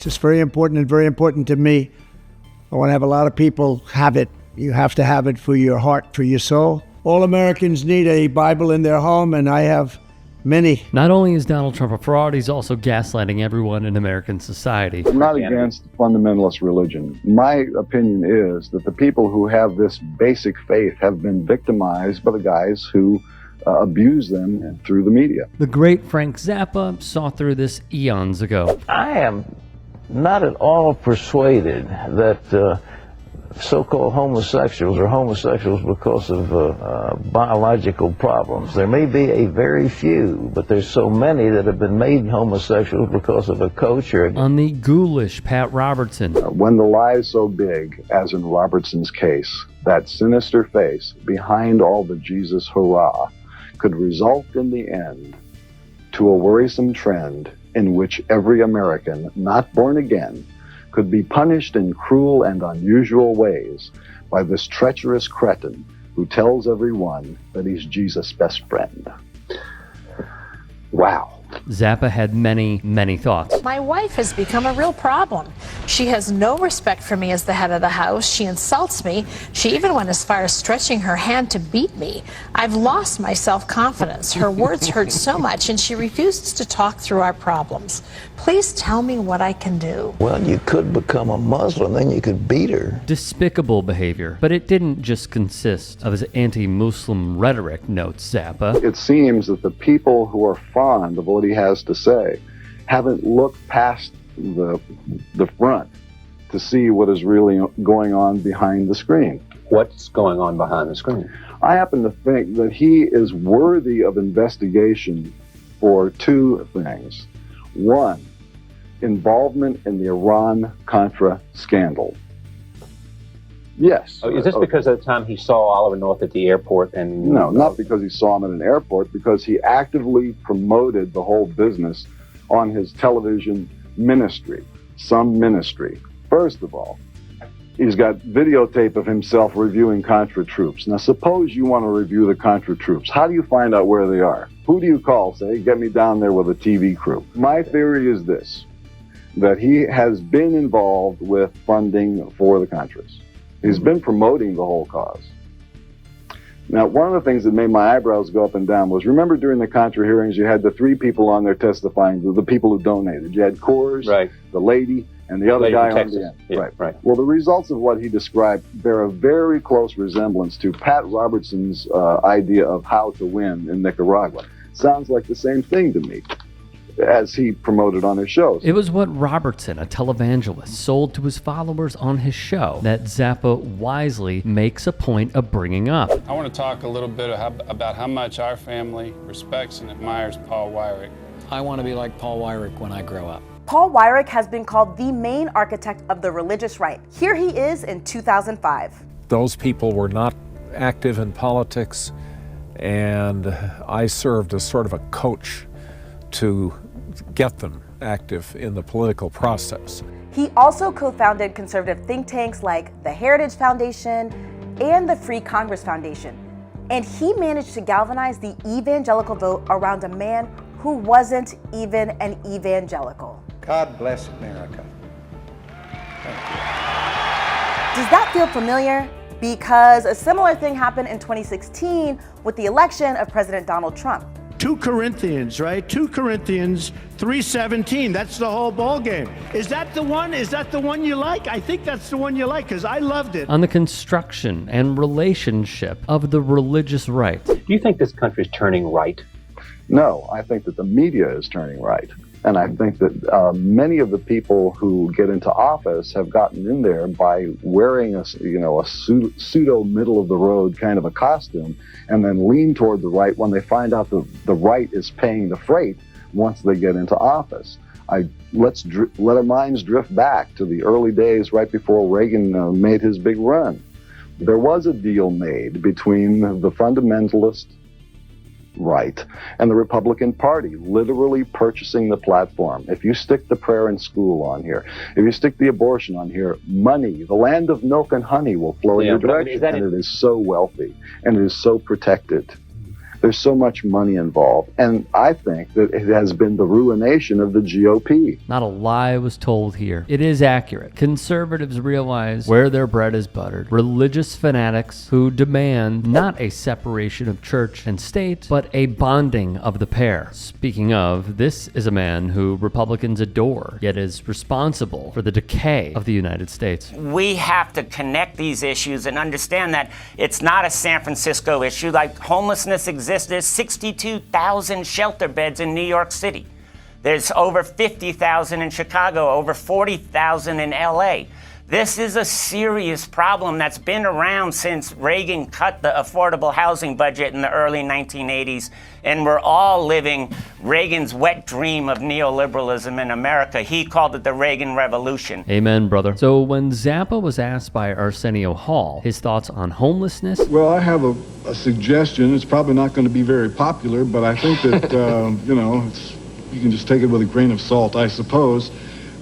It's just very important and very important to me. I want to have a lot of people have it. You have to have it for your heart, for your soul. All Americans need a Bible in their home, and I have many. Not only is Donald Trump a fraud, he's also gaslighting everyone in American society. I'm not against fundamentalist religion. My opinion is that the people who have this basic faith have been victimized by the guys who abuse them through the media. The great Frank Zappa saw through this eons ago. I am not at all persuaded that so-called homosexuals are homosexuals because of biological problems. There may be a very few, but there's so many that have been made homosexuals because of a culture. On the ghoulish Pat Robertson. When the lie is so big, as in Robertson's case, that sinister face behind all the Jesus hurrah could result in the end to a worrisome trend in which every American not born again could be punished in cruel and unusual ways by this treacherous cretin who tells everyone that he's Jesus' best friend. Wow. Zappa had many, many thoughts. My wife has become a real problem. She has no respect for me as the head of the house. She insults me. She even went as far as stretching her hand to beat me. I've lost my self-confidence. Her words hurt so much, and she refuses to talk through our problems. Please tell me what I can do. Well, you could become a Muslim, then you could beat her. Despicable behavior. But it didn't just consist of his anti-Muslim rhetoric, notes Zappa. It seems that the people who are fond of what he has to say haven't looked past the front to see what is really going on behind the screen. What's going on behind the screen? I happen to think that he is worthy of investigation for two things. One, involvement in the Iran-Contra scandal. Yes. Oh, is this because of the time he saw Oliver North at the airport? And no, not because he saw him at an airport, because he actively promoted the whole business on his television ministry, some ministry. First of all, he's got videotape of himself reviewing Contra troops. Now, suppose you want to review the Contra troops. How do you find out where they are? Who do you call? Say, get me down there with a TV crew. My theory is this, that he has been involved with funding for the Contras. He's been promoting the whole cause. Now, one of the things that made my eyebrows go up and down was, remember during the Contra hearings, you had the three people on there testifying, the people who donated. You had Coors, right, the lady, and the other guy on the end. Yeah, right. Well, the results of what he described bear a very close resemblance to Pat Robertson's idea of how to win in Nicaragua. Sounds like the same thing to me, as he promoted on his shows. It was what Robertson, a televangelist, sold to his followers on his show that Zappa wisely makes a point of bringing up. I want to talk a little bit about how much our family respects and admires Paul Weyrich. I want to be like Paul Weyrich when I grow up. Paul Weyrich has been called the main architect of the religious right. Here he is in 2005. Those people were not active in politics, and I served as sort of a coach to get them active in the political process. He also co-founded conservative think tanks like the Heritage Foundation and the Free Congress Foundation. And he managed to galvanize the evangelical vote around a man who wasn't even an evangelical. God bless America. Thank you. Does that feel familiar? Because a similar thing happened in 2016 with the election of President Donald Trump. 2 Corinthians, right? 2 Corinthians 3:17. That's the whole ball game. Is that the one? Is that the one you like? I think that's the one you like, because I loved it. On the construction and relationship of the religious right. Do you think this country is turning right? No, I think that the media is turning right. And I think that many of the people who get into office have gotten in there by wearing a pseudo middle of the road kind of a costume, and then lean toward the right when they find out the right is paying the freight once they get into office. Let our minds drift back to the early days right before Reagan made his big run. There was a deal made between the fundamentalist right and the Republican Party, literally purchasing the platform. If you stick the prayer in school on here, if you stick the abortion on here, money, the land of milk and honey will flow in your direction. And it is so wealthy and it is so protected There's so much money involved. And I think that it has been the ruination of the GOP. Not a lie was told here. It is accurate. Conservatives realize where their bread is buttered. Religious fanatics who demand not a separation of church and state, but a bonding of the pair. Speaking of, this is a man who Republicans adore, yet is responsible for the decay of the United States. We have to connect these issues and understand that it's not a San Francisco issue. Like homelessness exists. There's 62,000 shelter beds in New York City. There's over 50,000 in Chicago, over 40,000 in LA. This is a serious problem that's been around since Reagan cut the affordable housing budget in the early 1980s, and we're all living Reagan's wet dream of neoliberalism in America. He called it the Reagan Revolution. Amen, brother. So when Zappa was asked by Arsenio Hall his thoughts on homelessness, well, I have a suggestion. It's probably not going to be very popular, but I think that, you can just take it with a grain of salt, I suppose.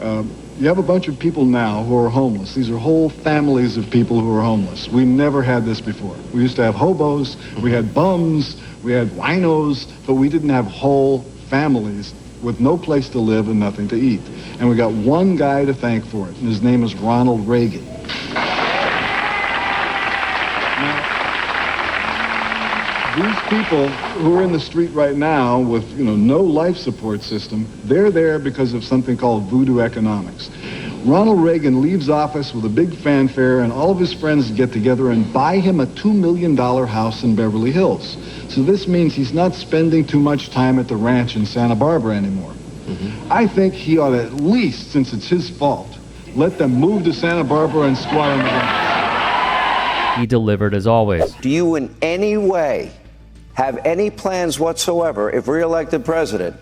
You have a bunch of people now who are homeless. These are whole families of people who are homeless. We never had this before. We used to have hobos, we had bums, we had winos, but we didn't have whole families with no place to live and nothing to eat. And we got one guy to thank for it, and his name is Ronald Reagan. These people who are in the street right now with, no life support system, they're there because of something called voodoo economics. Ronald Reagan leaves office with a big fanfare, and all of his friends get together and buy him a $2 million house in Beverly Hills. So this means he's not spending too much time at the ranch in Santa Barbara anymore. I think he ought to, at least, since it's his fault, let them move to Santa Barbara and squat on the ranch. he delivered as always. Do you in any way have any plans whatsoever, if reelected president,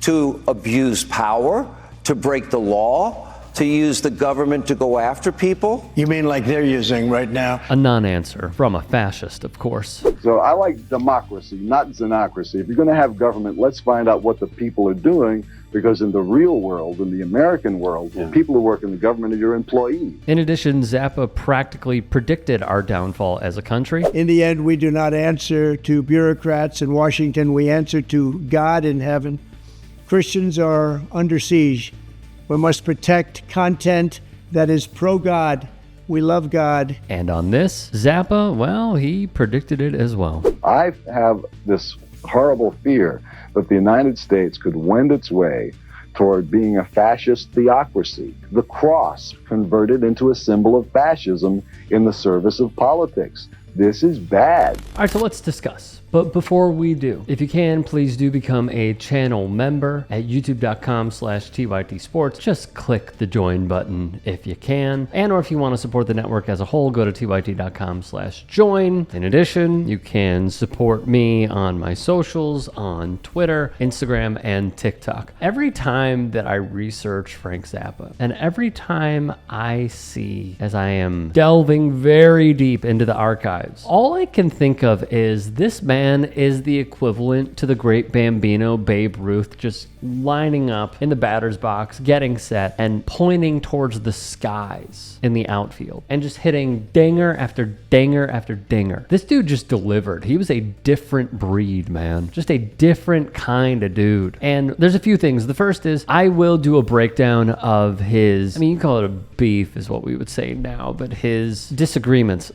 to abuse power, to break the law, to use the government to go after people? You mean like they're using right now? A non-answer from a fascist, of course. So I like democracy, not xenocracy. If you're going to have government, let's find out what the people are doing, because in the real world, in the American world, people who work in the government are your employees. In addition, Zappa practically predicted our downfall as a country. In the end, we do not answer to bureaucrats in Washington. We answer to God in heaven. Christians are under siege. We must protect content that is pro-God. We love God. And on this, Zappa, well, he predicted it as well. I have this horrible fear that the United States could wend its way toward being a fascist theocracy. The cross converted into a symbol of fascism in the service of politics. This is bad. All right, so let's discuss. But before we do, if you can, please do become a channel member at youtube.com/TYT Sports. Just click the join button if you can. And or if you want to support the network as a whole, go to tyt.com/join. In addition, you can support me on my socials, on Twitter, Instagram, and TikTok. Every time that I research Frank Zappa, and every time I see, as I am delving very deep into the archives, all I can think of is this man is the equivalent to the great Bambino Babe Ruth, just lining up in the batter's box, getting set, and pointing towards the skies in the outfield, and just hitting dinger after dinger after dinger. This dude just delivered. He was a different breed, man. Just a different kind of dude. And there's a few things. The first is, I will do a breakdown of his, you can call it a beef is what we would say now, but his disagreements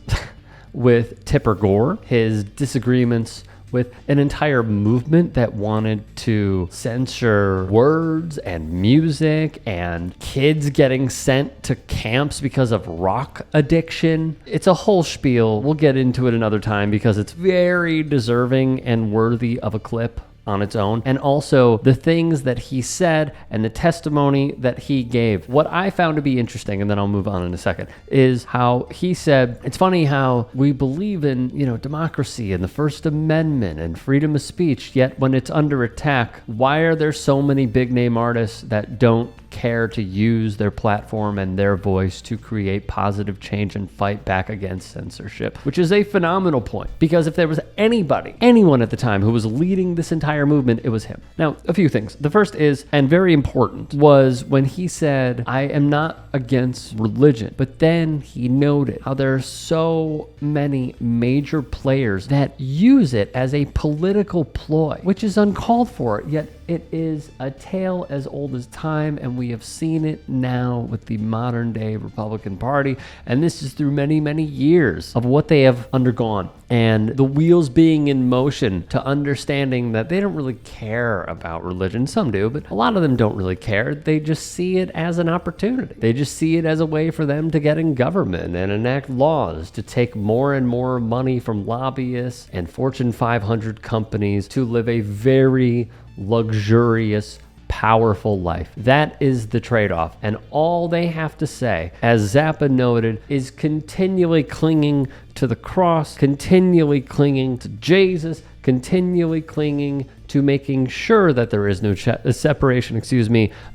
with Tipper Gore, his disagreements with an entire movement that wanted to censor words and music and kids getting sent to camps because of rock addiction. It's a whole spiel. We'll get into it another time because it's very deserving and worthy of a clip on its own, and also the things that he said and the testimony that he gave. What I found to be interesting, and then I'll move on in a second, is how he said, it's funny how we believe in, democracy and the First Amendment and freedom of speech, yet when it's under attack, why are there so many big name artists that don't care to use their platform and their voice to create positive change and fight back against censorship, which is a phenomenal point, because if there was anyone at the time who was leading this entire movement, it was him. Now, a few things. The first is, and very important, was when he said, I am not against religion, but then he noted how there are so many major players that use it as a political ploy, which is uncalled for, yet it is a tale as old as time, and we have seen it now with the modern day Republican Party, and this is through many, many years of what they have undergone, and the wheels being in motion to understanding that they don't really care about religion. Some do, but a lot of them don't really care. They just see it as an opportunity. They just see it as a way for them to get in government and enact laws to take more and more money from lobbyists and Fortune 500 companies to live a very luxurious, powerful life. That is the trade-off. And all they have to say, as Zappa noted, is continually clinging to the cross, continually clinging to Jesus, continually clinging to making sure that there is no separation,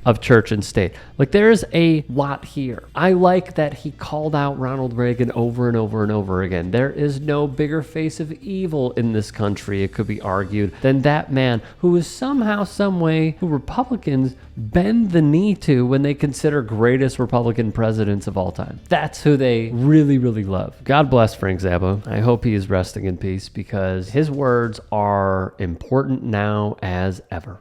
of church and state. Like, there is a lot here. I like that he called out Ronald Reagan over and over and over again. There is no bigger face of evil in this country, it could be argued, than that man who is somehow, some way, who Republicans bend the knee to when they consider greatest Republican presidents of all time. That's who they really, really love. God bless Frank Zappa. I hope he is resting in peace, because his words are important now as ever.